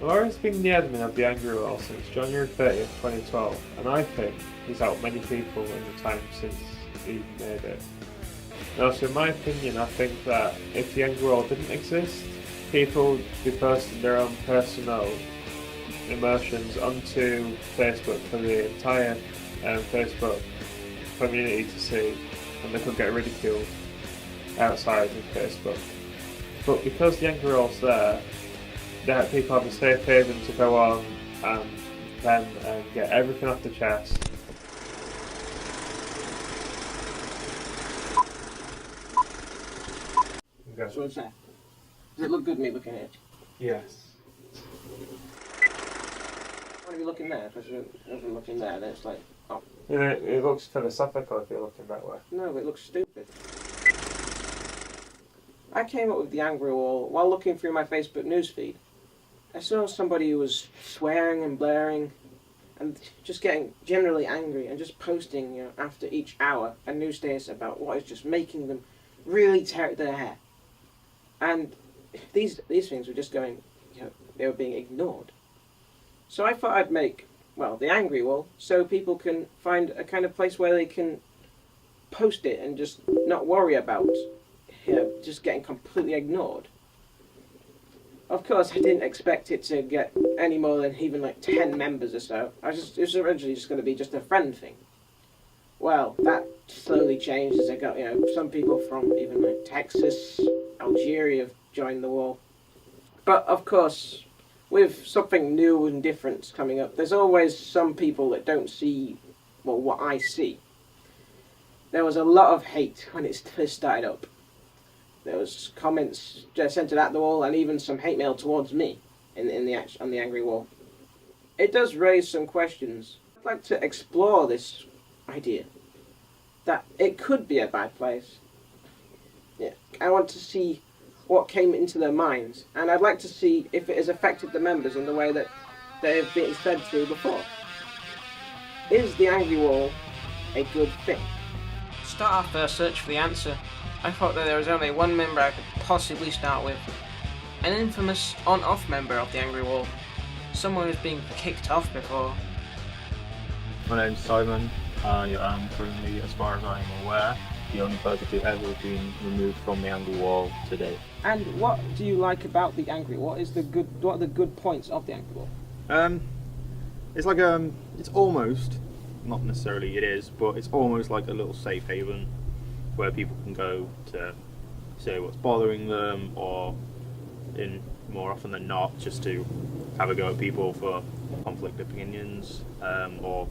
Laura's been the admin of the Angry Wall since January 30th, 2012, and I think he's helped many people in the time since he made it. And also, in my opinion, I think that if the Angry Wall didn't exist, people would be posting their own personal emotions onto Facebook for the entire Facebook community to see, and they could get ridiculed outside of Facebook. But because the Angry Wall's there, that people have a safe haven to go on and then get everything off the chest. Okay. So what's that? Does it look good me looking at it? Yes. I want to be looking there, because if I'm looking there, then it's like, oh. It looks philosophical if you're looking that way. No, it looks stupid. I came up with the Angry Wall while looking through my Facebook newsfeed. I saw somebody who was swearing and blaring and just getting generally angry and just posting, after each hour a news status about what is just making them really tear their hair. And these things were just going, they were being ignored. So I thought I'd make, the Angry Wall, so people can find a kind of place where they can post it and just not worry about, just getting completely ignored. Of course, I didn't expect it to get any more than even like 10 members or so. It was originally just going to be just a friend thing. Well, that slowly changed as I got, some people from even like Texas, Algeria have joined the wall. But of course, with something new and different coming up, there's always some people that don't see, what I see. There was a lot of hate when it first started up. There was comments centered at the wall, and even some hate mail towards me on the Angry Wall. It does raise some questions. I'd like to explore this idea that it could be a bad place. Yeah, I want to see what came into their minds, and I'd like to see if it has affected the members in the way that they have been fed through before. Is the Angry Wall a good thing? To start our first search for the answer, I thought that there was only one member I could possibly start with. An infamous on-off member of the Angry Wall. Someone who's been kicked off before. My name's Simon. I am currently, as far as I am aware, the only person to ever been removed from the Angry Wall today. And what do you like about the Angry Wall? What are the good points of the Angry Wall? It's like it's almost, not necessarily it is, but it's almost like a little safe haven where people can go to say what's bothering them, or in more often than not, just to have a go at people for conflict opinions, or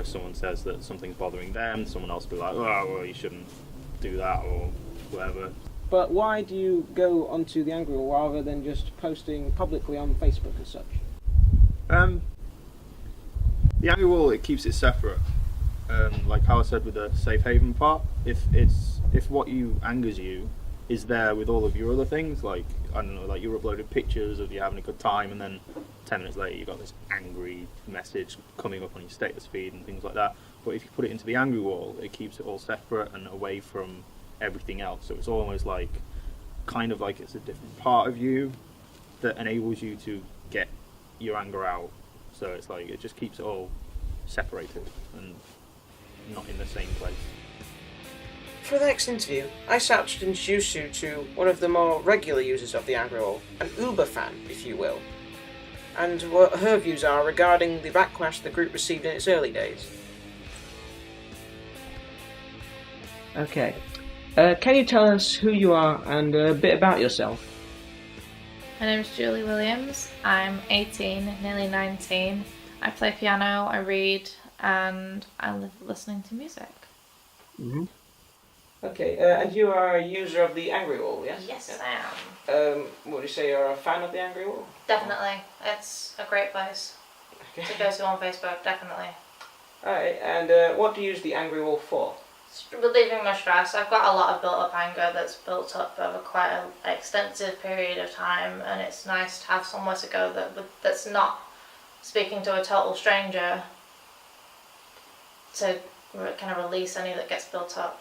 someone says that something's bothering them, someone else will be like, oh, well, you shouldn't do that, or whatever. But why do you go onto the Angry Wall rather than just posting publicly on Facebook and such? The Angry Wall, it keeps it separate. Like how I said with the safe haven part, if what you angers you is there with all of your other things, like I don't know, like you're uploading pictures of you having a good time, and then 10 minutes later you got this angry message coming up on your status feed and things like that. But if you put it into the Angry Wall, it keeps it all separate and away from everything else. So it's almost like, kind of like it's a different part of you that enables you to get your anger out. So it's like it just keeps it all separated and not in the same place. For the next interview, I set out to introduce you to one of the more regular users of the Angry Wall, an Uber fan, if you will, and what her views are regarding the backlash the group received in its early days. Okay, can you tell us who you are and a bit about yourself? My name is Julie Williams. I'm 18, nearly 19. I play piano, I read, and I live listening to music. Mm-hmm. Okay, and you are a user of the Angry Wall, yes? Yes, I am. Would you say you're a fan of the Angry Wall? Definitely. It's a great place to go to on Facebook, definitely. Alright, and what do you use the Angry Wall for? Relieving my stress. I've got a lot of built up anger that's built up over quite an extensive period of time, and it's nice to have somewhere to go that's not speaking to a total stranger to kind of release any that gets built up.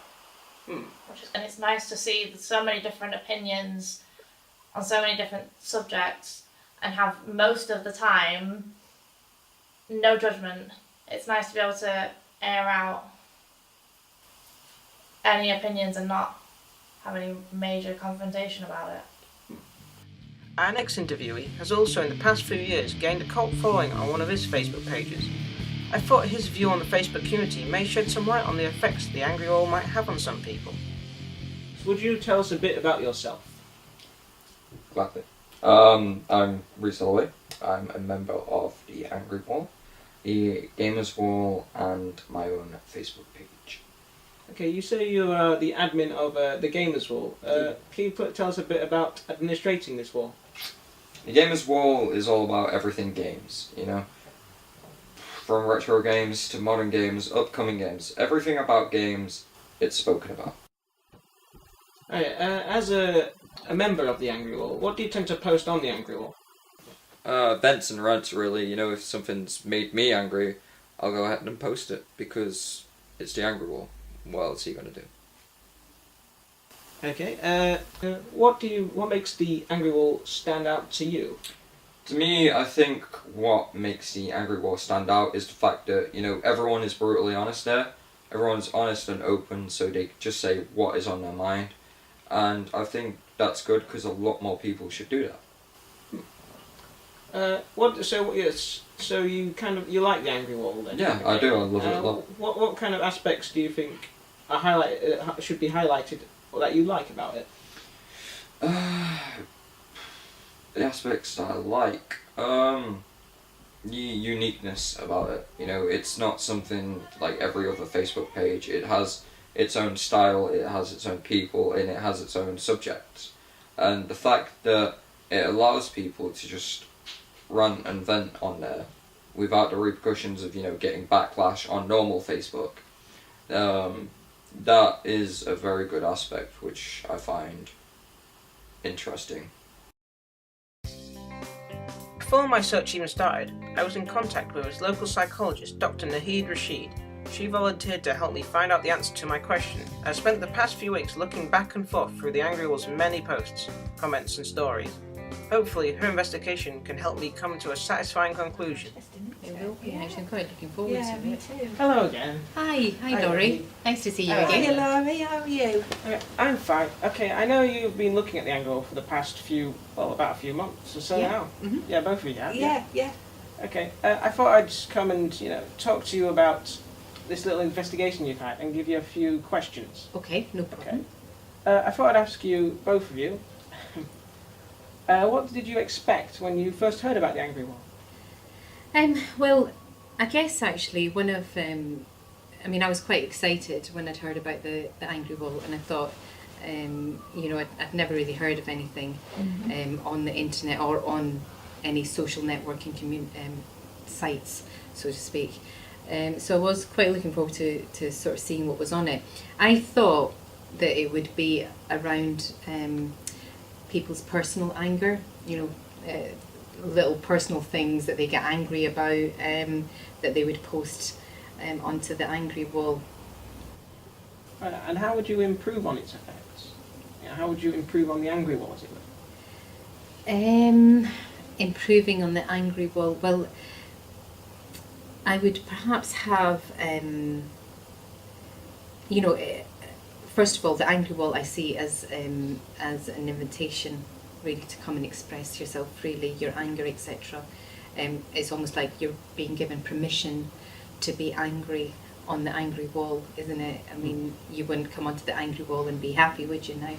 And it's nice to see so many different opinions on so many different subjects and have most of the time no judgment. It's nice to be able to air out any opinions and not have any major confrontation about it. Our next interviewee has also in the past few years gained a cult following on one of his Facebook pages. I thought his view on the Facebook community may shed some light on the effects the angry wall might have on some people. Would you tell us a bit about yourself? Gladly. I'm Reese Holloway. I'm a member of the Angry Wall, the Gamers Wall, and my own Facebook page. Okay, you say you're the admin of the Gamers Wall. Can you tell us a bit about administrating this wall? The Gamers Wall is all about everything games, you know? From retro games to modern games, upcoming games. Everything about games, it's spoken about. As a member of the Angry Wall, what do you tend to post on the Angry Wall? Vents and rants, really. You know, if something's made me angry, I'll go ahead and post it, because it's the Angry Wall. What else are you going to do? Okay, what makes the Angry Wall stand out to you? To me, I think what makes the Angry Wall stand out is the fact that, you know, everyone is brutally honest there. Everyone's honest and open, so they just say what is on their mind. And I think that's good because a lot more people should do that. So you like the Angry Wall then? Yeah, I do. I love it a lot. What kind of aspects do you think are should be highlighted or that you like about it? The aspects that I like, the uniqueness about it. You know, it's not something like every other Facebook page. It has its own style, it has its own people, and it has its own subjects. And the fact that it allows people to just rant and vent on there without the repercussions of, you know, getting backlash on normal Facebook, that is a very good aspect which I find interesting. Before my search even started, I was in contact with his local psychologist, Dr. Naheed Rashid. She volunteered to help me find out the answer to my question. I spent the past few weeks looking back and forth through the Angry Wall's many posts, comments and stories. Hopefully her investigation can help me come to a satisfying conclusion. It will be. Actually, I'm quite looking forward to me it. too. Hello again. Hi Dory. Nice to see you Hi, again. Laurie, how are you? I'm fine. Okay, I know you've been looking at the Angry Wall for the past about a few months or so now. Mm-hmm. Yeah, both of you have. Yeah. Okay, I thought I'd just come and, talk to you about this little investigation you've had and give you a few questions. Okay, no problem. I thought I'd ask you, both of you, what did you expect when you first heard about the Angry Wall? Well, I guess actually one of, I was quite excited when I'd heard about the Angry Wall, and I thought, I'd never really heard of anything on the internet or on any social networking sites, so to speak. So I was quite looking forward to sort of seeing what was on it. I thought that it would be around people's personal anger, little personal things that they get angry about, that they would post onto the Angry Wall. And how would you improve on its effects? How would you improve on the Angry Wall, as it were? Improving on the Angry Wall, well, I would perhaps have, first of all, the Angry Wall I see as an invitation really to come and express yourself freely, your anger, etc. It's almost like you're being given permission to be angry on the Angry Wall, isn't it? I mean, you wouldn't come onto the Angry Wall and be happy, would you now?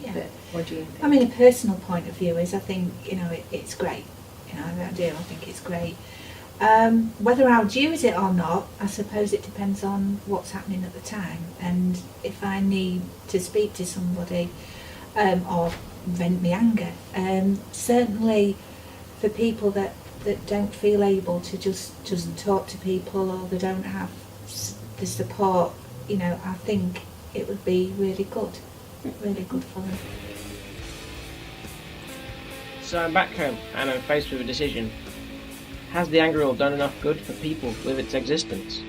Yeah. But what do you think? I mean, a personal point of view is I think, it's great. I do. I think it's great. Whether I'll use it or not, I suppose it depends on what's happening at the time. And if I need to speak to somebody or vent my anger, certainly for people that don't feel able to just talk to people, or they don't have the support, I think it would be really good for them. So I'm back home and I'm faced with a decision. Has the Angry Wall done enough good for people with its existence?